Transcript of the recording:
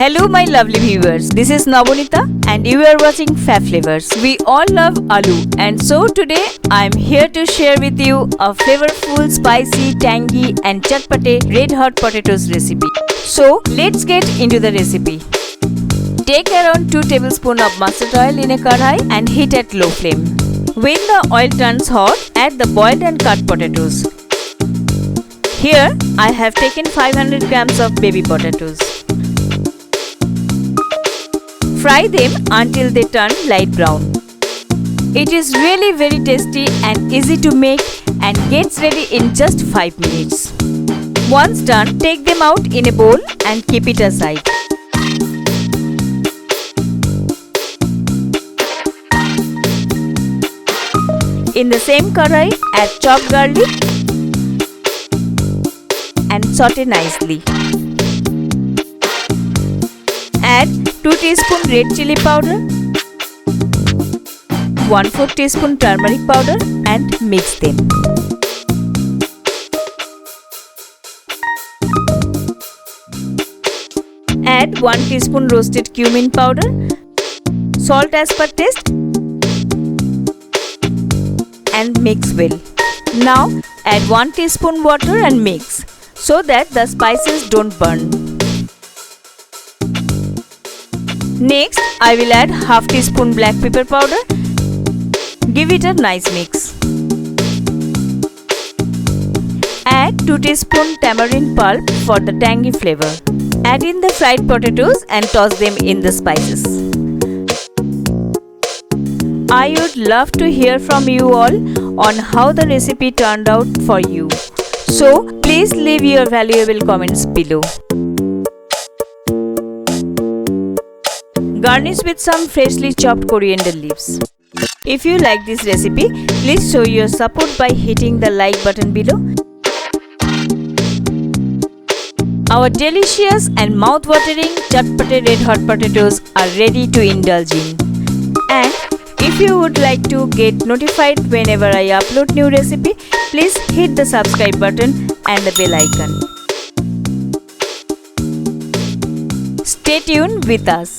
Hello my lovely viewers, this is Nabonita and you are watching Fab Flavors. We all love aloo and so today I am here to share with you a flavorful, spicy, tangy and chatpate red hot potatoes recipe. So let's get into the recipe. Take around 2 tablespoons of mustard oil in a kadhai and heat at low flame. When the oil turns hot, add the boiled and cut potatoes. Here I have taken 500 grams of baby potatoes. Fry them until they turn light brown. It is really very tasty and easy to make and gets ready in just 5 minutes. Once done, take them out in a bowl and keep it aside. In the same kadhai, add chopped garlic and saute nicely. Add 2 teaspoons red chilli powder, 1/4 teaspoon turmeric powder and mix them. Add 1 teaspoon roasted cumin powder, salt as per taste and mix well. Now add 1 teaspoon water and mix so that the spices don't burn. Next, I will add half teaspoon black pepper powder. Give it a nice mix. Add 2 teaspoon tamarind pulp for the tangy flavor. Add in the fried potatoes and toss them in the spices. I would love to hear from you all on how the recipe turned out for you. So, please leave your valuable comments below. Garnish with some freshly chopped coriander leaves. If you like this recipe, please show your support by hitting the like button below. Our delicious and mouth-watering chatpate red hot potatoes are ready to indulge in. And if you would like to get notified whenever I upload new recipe, please hit the subscribe button and the bell icon. Stay tuned with us.